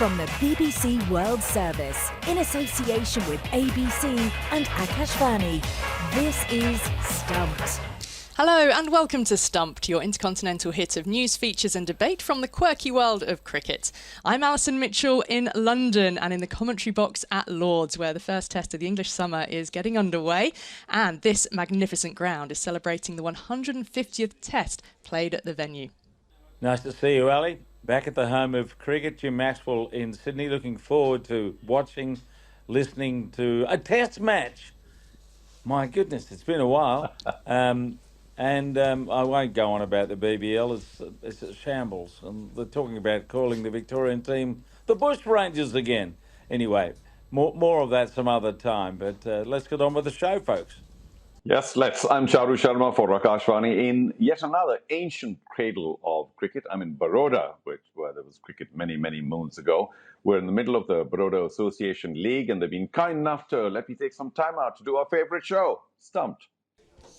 From the BBC World Service, in association with ABC and Akashvani, this is Stumped. Hello and welcome to Stumped, your intercontinental hit of news, features and debate from the quirky world of cricket. I'm Alison Mitchell in London and in the commentary box at Lord's, where the first test of the English summer is getting underway, and this magnificent ground is celebrating the 150th test played at the venue. Nice to see you, Ali. Back at the home of cricket, Jim Maxwell in Sydney. Looking forward to watching, listening to a test match. My goodness, it's been a while. I won't go on about the BBL. It's a shambles. And they're talking about calling the Victorian team the Bush Rangers again. Anyway, more of that some other time. But let's get on with the show, folks. Yes, let's. I'm Charu Sharma for Akashvani in yet another ancient cradle of cricket. I'm in Baroda, where there was cricket many, many moons ago. We're in the middle of the Baroda Association League, and they've been kind enough to let me take some time out to do our favourite show, Stumped.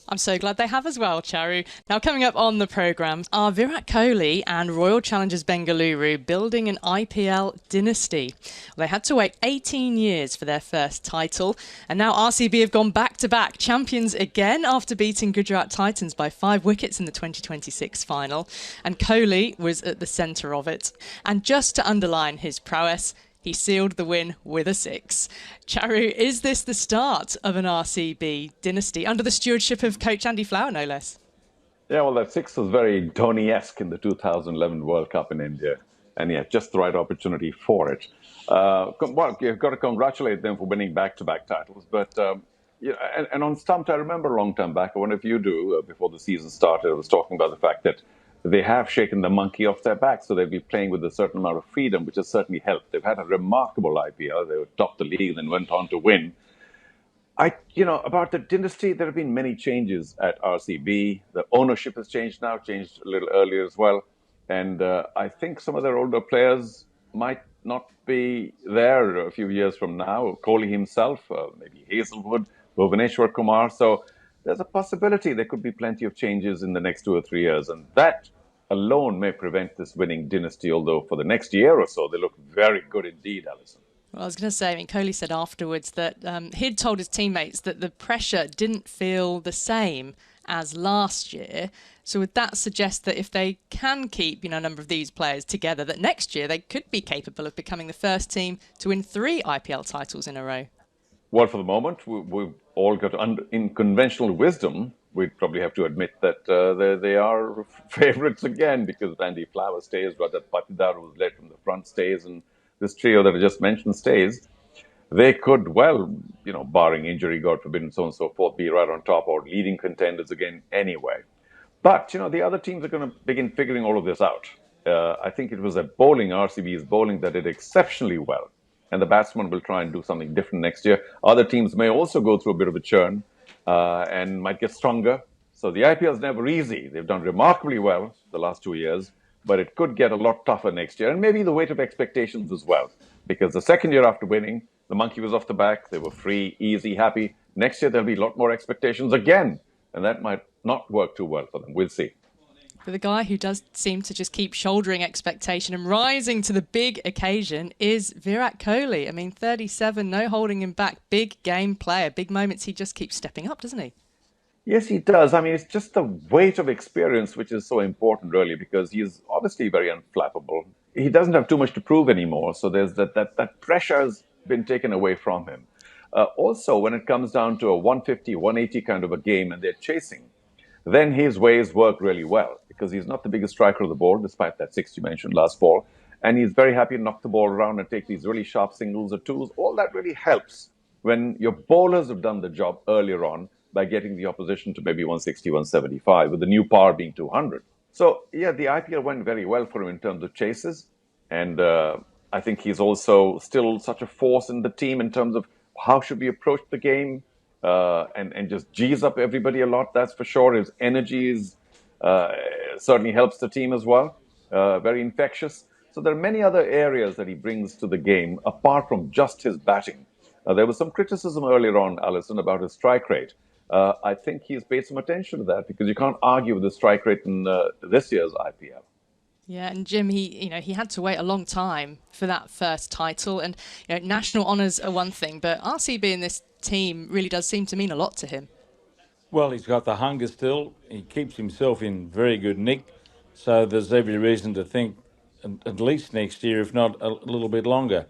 I'm so glad they have as well, Charu. Now, coming up on the programme are Virat Kohli and Royal Challengers Bengaluru building an IPL dynasty. Well, they had to wait 18 years for their first title, and now RCB have gone back-to-back champions again after beating Gujarat Titans by 5 wickets in the 2026 final, and Kohli was at the centre of it. And just to underline his prowess, he sealed the win with a 6. Charu, is this the start of an RCB dynasty under the stewardship of coach Andy Flower, no less? Yeah, well, that 6 was very Dhoni-esque in the 2011 World Cup in India. And yeah, just the right opportunity for it. Well, you've got to congratulate them for winning back-to-back titles. But, and on Stumped, I remember a long time back, I wonder if you do, before the season started, I was talking about the fact that they have shaken the monkey off their back, so they'll be playing with a certain amount of freedom, which has certainly helped. They've had a remarkable IPL. They were top the league and then went on to win. About the dynasty, there have been many changes at RCB. The ownership has changed now, changed a little earlier as well. And I think some of their older players might not be there a few years from now. Kohli himself, maybe Hazelwood, Bhuvaneshwar Kumar. So there's a possibility there could be plenty of changes in the next 2 or 3 years. And that alone may prevent this winning dynasty, although for the next year or so, they look very good indeed, Alison. Well, I was going to say, Kohli said afterwards that he'd told his teammates that the pressure didn't feel the same as last year. So would that suggest that if they can keep, a number of these players together, that next year they could be capable of becoming the first team to win 3 IPL titles in a row? Well, for the moment, we've all got, in conventional wisdom, we'd probably have to admit that they are favourites again, because Andy Flower stays, Rajat Patidar, who's led from the front, stays, and this trio that I just mentioned stays. They could, barring injury, God forbid, and so on and so forth, be right on top or leading contenders again anyway. But, the other teams are going to begin figuring all of this out. I think it was RCB's bowling, that did exceptionally well. And the batsmen will try and do something different next year. Other teams may also go through a bit of a churn and might get stronger. So the IPL is never easy. They've done remarkably well the last 2 years, but it could get a lot tougher next year. And maybe the weight of expectations as well. Because the second year after winning, the monkey was off the back. They were free, easy, happy. Next year, there'll be a lot more expectations again. And that might not work too well for them. We'll see. But the guy who does seem to just keep shouldering expectation and rising to the big occasion is Virat Kohli. 37, no holding him back. Big game player, big moments. He just keeps stepping up, doesn't he? Yes, he does. It's just the weight of experience which is so important, really, because he's obviously very unflappable. He doesn't have too much to prove anymore. So there's that pressure has been taken away from him. Also, when it comes down to a 150, 180 kind of a game and they're chasing, then his ways work really well, because he's not the biggest striker of the ball, despite that 6 you mentioned last ball. And he's very happy to knock the ball around and take these really sharp singles or twos. All that really helps when your bowlers have done the job earlier on by getting the opposition to maybe 160, 175, with the new power being 200. So, yeah, the IPL went very well for him in terms of chases. And I think he's also still such a force in the team in terms of how should we approach the game. And just G's up everybody a lot, that's for sure. His energy is certainly helps the team as well. Very infectious. So there are many other areas that he brings to the game, apart from just his batting. There was some criticism earlier on, Alison, about his strike rate. I think he's paid some attention to that, because you can't argue with the strike rate in this year's IPL. Yeah, and Jim, he had to wait a long time for that first title, and national honours are one thing, but RCB in this team really does seem to mean a lot to him. Well, he's got the hunger still. He keeps himself in very good nick. So there's every reason to think at least next year, if not a little bit longer.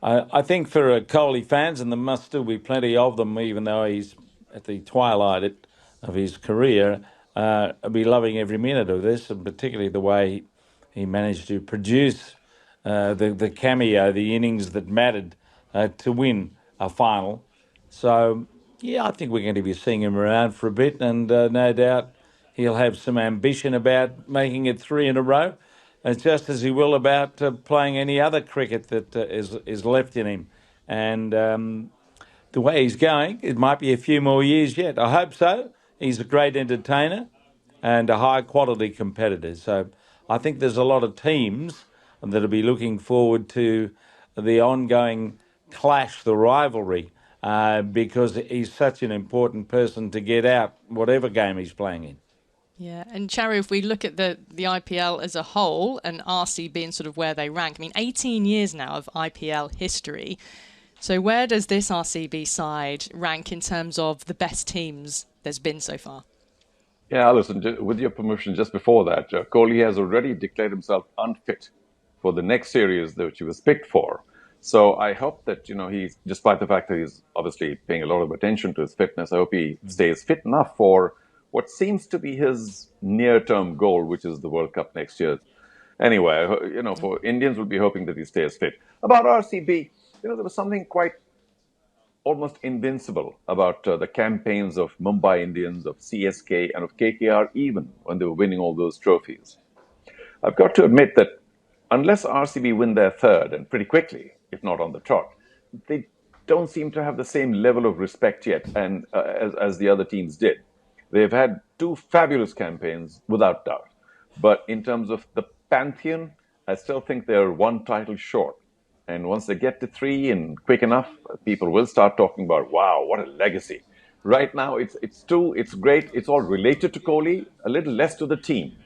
I think for Kohli fans, and there must still be plenty of them, even though he's at the twilight of his career, I'll be loving every minute of this, and particularly the way he managed to produce the cameo, the innings that mattered to win a final. So, yeah, I think we're going to be seeing him around for a bit, and no doubt he'll have some ambition about making it three in a row, just as he will about playing any other cricket that is left in him. And the way he's going, it might be a few more years yet. I hope so. He's a great entertainer and a high quality competitor. So I think there's a lot of teams that'll be looking forward to the ongoing clash, the rivalry, because he's such an important person to get out, whatever game he's playing in. Yeah, and Charu, if we look at the IPL as a whole and RCB and sort of where they rank, I mean, 18 years now of IPL history. So where does this RCB side rank in terms of the best teams there's been so far? Yeah, Alison, with your permission, just before that, Kohli has already declared himself unfit for the next series that he was picked for. So I hope that, he's, despite the fact that he's obviously paying a lot of attention to his fitness, I hope he stays fit enough for what seems to be his near-term goal, which is the World Cup next year. Anyway, for Indians, we'll be hoping that he stays fit. About RCB, there was something quite almost invincible about the campaigns of Mumbai Indians, of CSK, and of KKR, even when they were winning all those trophies. I've got to admit that unless RCB win their third, and pretty quickly, if not on the trot, they don't seem to have the same level of respect yet, and as the other teams did. They've had two fabulous campaigns, without doubt. But in terms of the pantheon, I still think they're one title short. And once they get to three and quick enough, people will start talking about, wow, what a legacy. Right now, it's two, it's great, it's all related to Kohli, a little less to the team.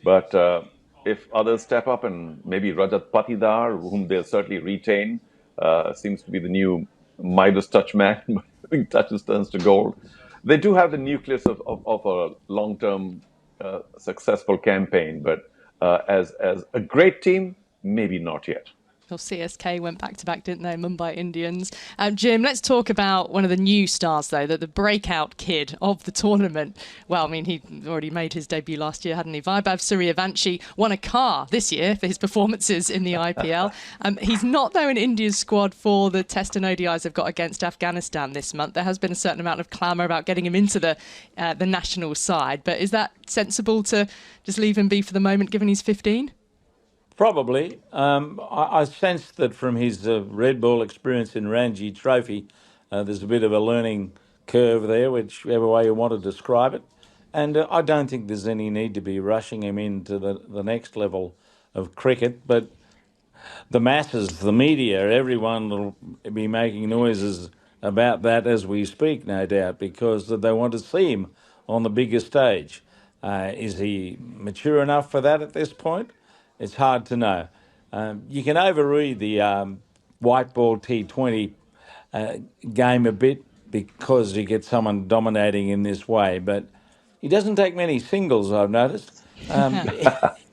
But if others step up, and maybe Rajat Patidar, whom they'll certainly retain, seems to be the new Midas touch man, touches turns to gold. They do have the nucleus of a long-term successful campaign, but as a great team, maybe not yet. Well, CSK went back-to-back, didn't they? Mumbai Indians. Jim, let's talk about one of the new stars, though, the breakout kid of the tournament. Well, I mean, he already made his debut last year, hadn't he? Vaibhav Suryavanshi won a car this year for his performances in the IPL. He's not, though, in India's squad for the Test and ODIs they've got against Afghanistan this month. There has been a certain amount of clamour about getting him into the national side. But is that sensible to just leave him be for the moment, given he's 15? Probably. I sense that from his Red Ball experience in Ranji Trophy, there's a bit of a learning curve there, whichever way you want to describe it. And I don't think there's any need to be rushing him into the next level of cricket. But the masses, the media, everyone will be making noises about that as we speak, no doubt, because they want to see him on the bigger stage. Is he mature enough for that at this point? It's hard to know. You can overread the white ball T20 game a bit because you get someone dominating in this way, but he doesn't take many singles, I've noticed.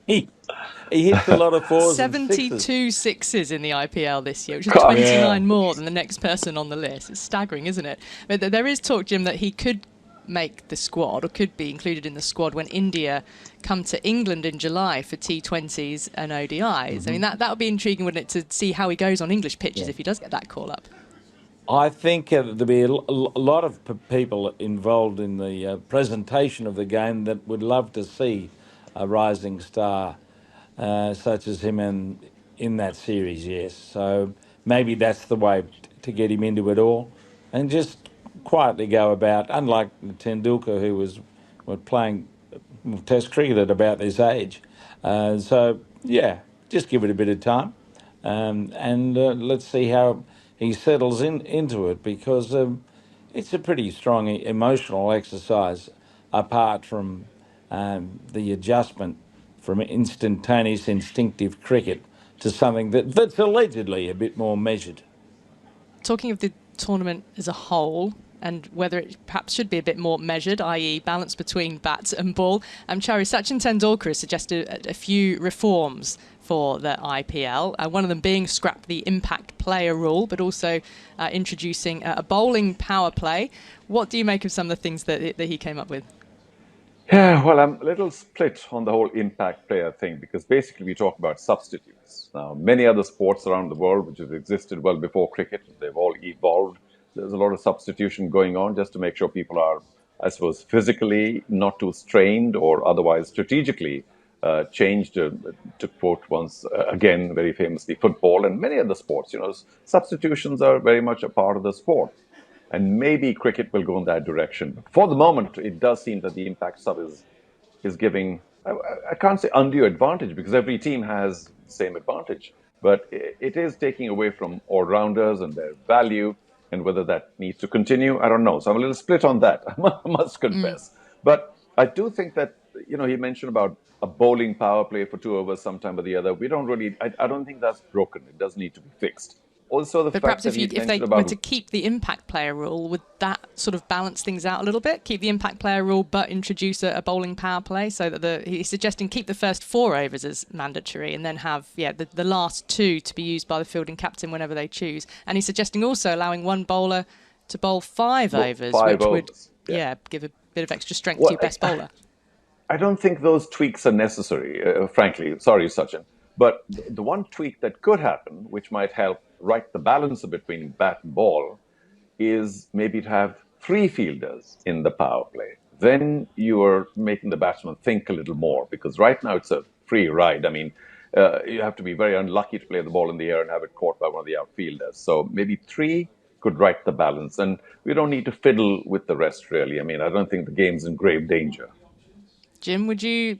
He hits a lot of fours 72 and sixes. sixes in the IPL this year, which is Gosh. 29 more than the next person on the list. It's staggering, isn't it? But there is talk, Jim, that he could make the squad or could be included in the squad when India come to England in July for T20s and ODIs. I mean, that would be intriguing, wouldn't it, to see how he goes on English pitches if he does get that call up. I think there'll be a lot of people involved in the presentation of the game that would love to see a rising star such as him in that series, yes. So maybe that's the way to get him into it all and just quietly go about, unlike Tendulkar, who was playing Test cricket at about this age. So, yeah, just give it a bit of time and let's see how he settles into it, because it's a pretty strong emotional exercise apart from the adjustment from instantaneous, instinctive cricket to something that's allegedly a bit more measured. Talking of the tournament as a whole, and whether it perhaps should be a bit more measured, i.e. balance between bat and ball, Charu, Sachin Tendulkar has suggested a few reforms for the IPL, one of them being scrap the impact player rule, but also introducing a bowling power play. What do you make of some of the things that he came up with? Yeah, well, I'm a little split on the whole impact player thing because basically we talk about substitutes. Now, many other sports around the world which have existed well before cricket, they've all evolved. There's a lot of substitution going on just to make sure people are, I suppose, physically not too strained or otherwise strategically changed, to quote once again, very famously, football and many other sports. Substitutions are very much a part of the sport. And maybe cricket will go in that direction. For the moment, it does seem that the impact sub is giving, I can't say undue advantage because every team has the same advantage. But it is taking away from all-rounders and their value, and whether that needs to continue, I don't know. So I'm a little split on that, I must confess. But I do think that, he mentioned about a bowling power play for 2 overs sometime or the other. We don't really, I don't think that's broken. It does need to be fixed. Also, but perhaps if they were to keep the impact player rule, would that sort of balance things out a little bit? Keep the impact player rule, but introduce a bowling power play, so that he's suggesting keep the first 4 overs as mandatory, and then have the last 2 to be used by the fielding captain whenever they choose. And he's suggesting also allowing one bowler to bowl 5 overs, which would give a bit of extra strength to your best bowler. I don't think those tweaks are necessary, frankly. Sorry, Sachin. But the one tweak that could happen, which might help right the balance between bat and ball, is maybe to have 3 fielders in the power play. Then you are making the batsman think a little more, because right now it's a free ride. I mean, you have to be very unlucky to play the ball in the air and have it caught by one of the outfielders. So maybe 3 could right the balance. And we don't need to fiddle with the rest, really. I mean, I don't think the game's in grave danger. Jim, would you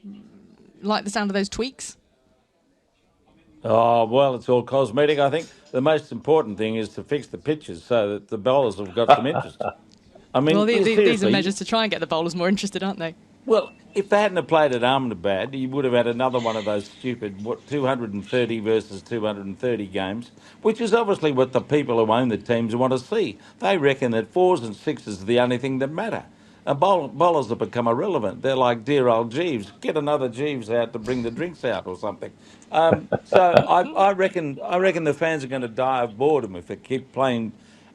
like the sound of those tweaks? Oh, well, it's all cosmetic. I think the most important thing is to fix the pitches so that the bowlers have got some interest. I mean, well, these are measures to try and get the bowlers more interested, aren't they? Well, if they hadn't have played at Ahmedabad, you would have had another one of those stupid 230 versus 230 games, which is obviously what the people who own the teams want to see. They reckon that 4s and 6s are the only thing that matter. And bowlers have become irrelevant. They're like dear old Jeeves. Get another Jeeves out to bring the drinks out or something. So I reckon the fans are going to die of boredom if they keep playing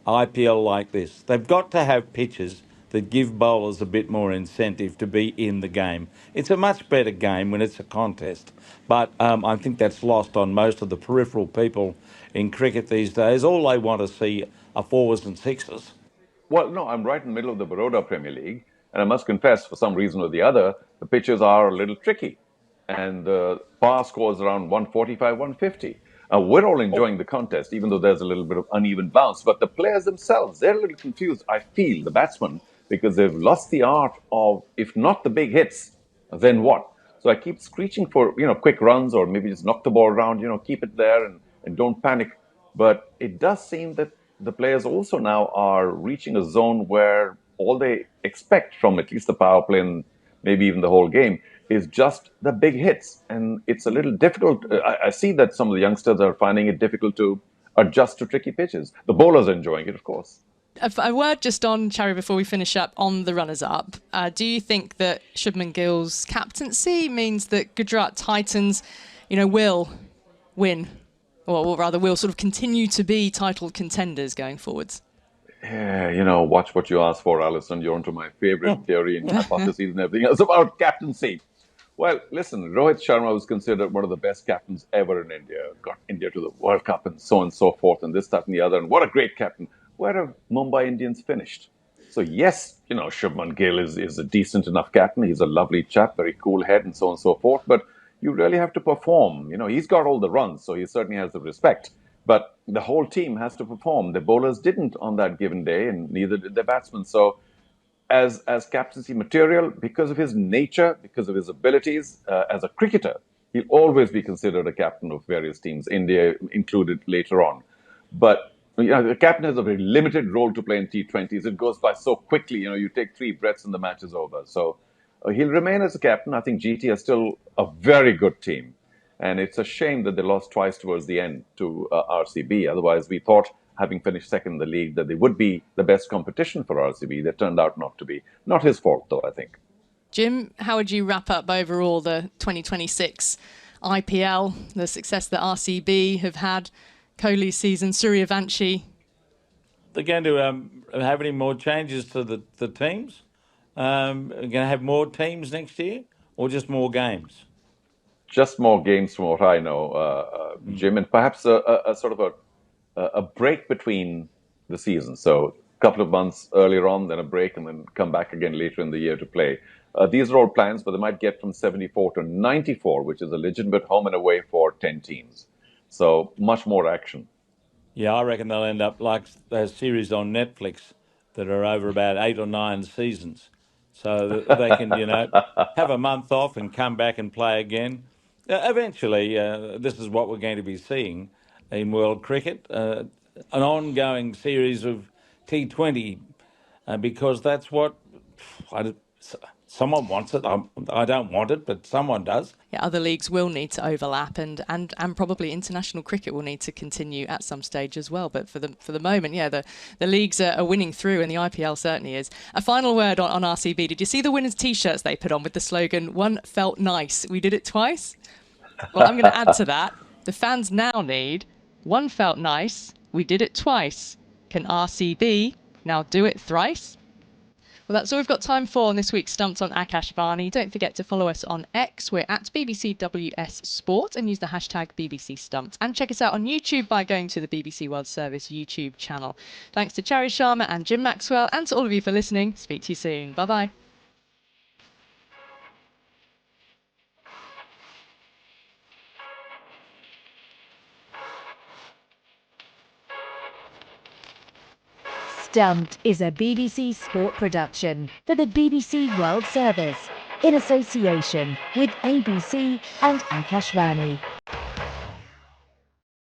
IPL like this. They've got to have pitches that give bowlers a bit more incentive to be in the game. It's a much better game when it's a contest. But I think that's lost on most of the peripheral people in cricket these days. All they want to see are 4s and 6s. Well, no, I'm right in the middle of the Baroda Premier League. And I must confess, for some reason or the other, the pitches are a little tricky. And the par scores around 145, 150. We're all enjoying the contest, even though there's a little bit of uneven bounce. But the players themselves, they're a little confused, I feel, the batsmen, because they've lost the art of, if not the big hits, then what? So I keep screeching for, quick runs or maybe just knock the ball around, keep it there and don't panic. But it does seem that the players also now are reaching a zone where all they expect from at least the power play and maybe even the whole game is just the big hits. And it's a little difficult. I see that some of the youngsters are finding it difficult to adjust to tricky pitches. The bowlers are enjoying it, of course. A word just on, Charu, before we finish up, on the runners-up. Do you think that Shubman Gill's captaincy means that Gujarat Titans, will win, or rather will sort of continue to be title contenders going forwards? Yeah, watch what you ask for, Alison. You're onto my favorite theory and hypotheses and everything else about captaincy. Well, listen, Rohit Sharma was considered one of the best captains ever in India. Got India to the World Cup and so on and so forth, and this, that, and the other. And what a great captain. Where have Mumbai Indians finished? So yes, Shubman Gill is a decent enough captain. He's a lovely chap, very cool head and so on and so forth. But you really have to perform. He's got all the runs, so he certainly has the respect. But the whole team has to perform. The bowlers didn't on that given day, and neither did the batsmen. So as captaincy material, because of his nature, because of his abilities as a cricketer, he'll always be considered a captain of various teams, India included later on. But the captain has a very limited role to play in T20s. It goes by so quickly. You take 3 breaths and the match is over. So He'll remain as a captain. I think GT is still a very good team. And it's a shame that they lost twice towards the end to RCB. Otherwise, we thought, having finished second in the league, that they would be the best competition for RCB. That turned out not to be. Not his fault, though, I think. Jim, how would you wrap up overall the 2026 IPL, the success that RCB have had, Kohli's season, Suryavanshi? They're going to have any more changes to the teams? Going to have more teams next year or just more games? Just more games from what I know, Jim, and perhaps a sort of a break between the seasons. So a couple of months earlier on, then a break, and then come back again later in the year to play. These are all plans, but they might get from 74 to 94, which is a legitimate home and away for 10 teams. So much more action. Yeah, I reckon they'll end up like those series on Netflix that are over about 8 or 9 seasons. So that they can, have a month off and come back and play again. Eventually, this is what we're going to be seeing in world cricket, an ongoing series of T20, because that's what someone wants it. I don't want it, but someone does. Yeah, other leagues will need to overlap, and probably international cricket will need to continue at some stage as well. But for the moment, yeah, the leagues are winning through, and the IPL certainly is. A final word on RCB. Did you see the winners' T-shirts they put on with the slogan, "One felt nice, we did it twice"? Well, I'm going to add to that. The fans now need, "One felt nice, we did it twice. Can RCB now do it thrice?" Well, that's all we've got time for on this week's Stumped on Akashvani. Don't forget to follow us on X. We're at BBCWS Sport and use the hashtag BBC Stumped. And check us out on YouTube by going to the BBC World Service YouTube channel. Thanks to Charu, Sharma and Jim Maxwell, and to all of you for listening. Speak to you soon. Bye-bye. Stumped is a BBC Sport production for the BBC World Service in association with ABC and Akashvani.